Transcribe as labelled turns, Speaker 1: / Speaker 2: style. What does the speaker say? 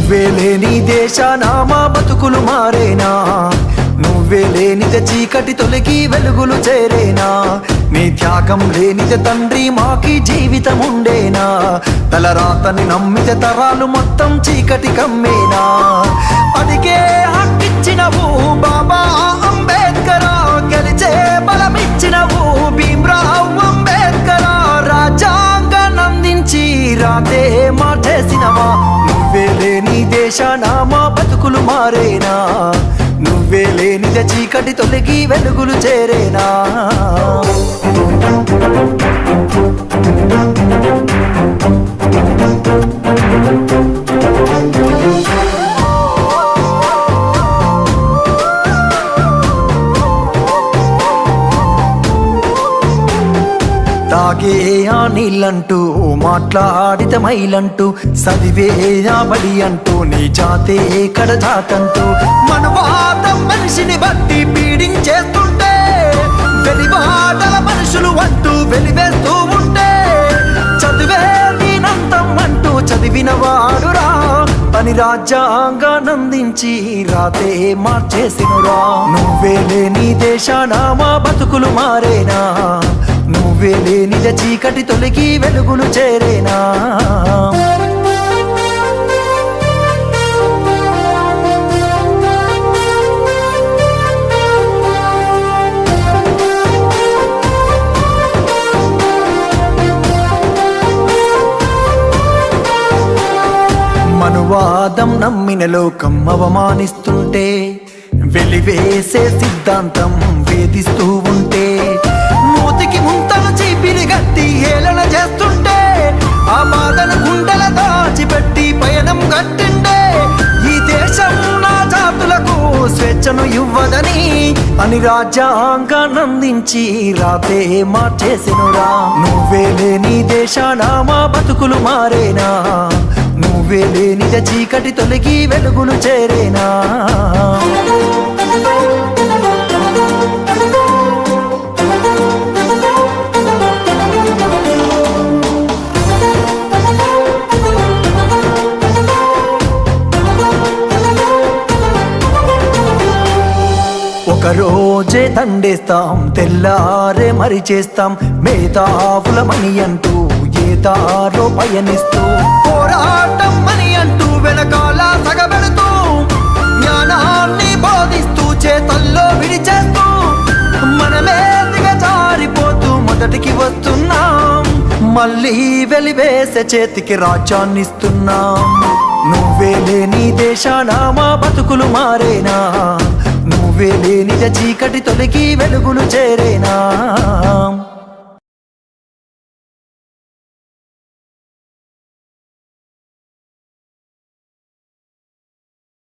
Speaker 1: నువ్వే లేని దేశాన మా బతుకులు మారేనా, నువ్వే లేనిదే చీకటి తొలగి వెలుగులు చేరేనా, నీ త్యాగం లేనిదే తండ్రి మాకి జీవితం ఉండేనా, తలరాతని నమ్మితే తరాలు మొత్తం చీకటి కమ్మేనా, అదిగే హక్కిచ్చినవు బాబా అంబేద్కర్, గెలిచే బలమిచ్చినవు భీమ్రావ్ అంబేద్కర్, రాజ్యాంగాన్నందించి రాతే మార్చేసినవా, నువ్వే లేని దేశాన మా బతుకులు మారేనా, నువ్వే లేనిదే చీకటి తొలగి వెలుగులు చేరేనా. తాగే ఆ నీళ్ళంటూ మాట్లాడితే మైలంటూ చదివే ఆ బడి అంటూ నీ జాతే కడజాతంటూ మనువాదం మనిషిని బట్టి పీడించేస్తుంటే వెలివాడల మనుషులు అంటూ వెలివేస్తూ ఉంటే చదివే దీనంతం అంటూ చదివిన వాడురా అని రాజ్యాంగానందించి రాతే మార్చేసినురా, నువ్వే లేని దేశాన మా బతుకులు మారేనా, నువ్వే లేనిదే చీకటి తొలగి వెలుగులు చేరేనా. మనువాదం నమ్మిన లోకం అవమానిస్తుంటే వెలివేసే సిద్ధాంతం వేధిస్తూ ఉంటే మూతికి ముంతలు చీపిరి గట్టి హేళన చేస్తుంటే ఆ బాధను గుండెల దాచిపెట్టి పయనం కట్టిండే ఈ దేశం నా జాతులకు స్వేచ్ఛను ఇవ్వదని అని రాజ్యాంగానందించి రాతే మార్చేసినురా, నువ్వే లేని దేశాన మా బతుకులు మారేనా, నువ్వే లేనిదే చీకటి తొలగి వెలుగులు చేరేనా. ఒక రోజే దండేస్తాం తెల్లారే మరి చేస్తాం మేధావులమని అంటూ ఏ దారో పయనిస్తూ పోరాటం అని అంటూ వెనకాల సగబెడుతూ జ్ఞానాన్ని బోధిస్తూ చేతల్లో విడిచేస్తూ మనమే దిగజారిపోతూ మొదటికి వస్తున్నాం, మళ్ళీ వెలివేసే చేతికి రాజ్యాన్నిస్తున్నాం, నువ్వే లేని దేశాన మా బతుకులు మారేనా, నువ్వే లేనిదే చీకటి తొలగి వెలుగులు చేరేనా.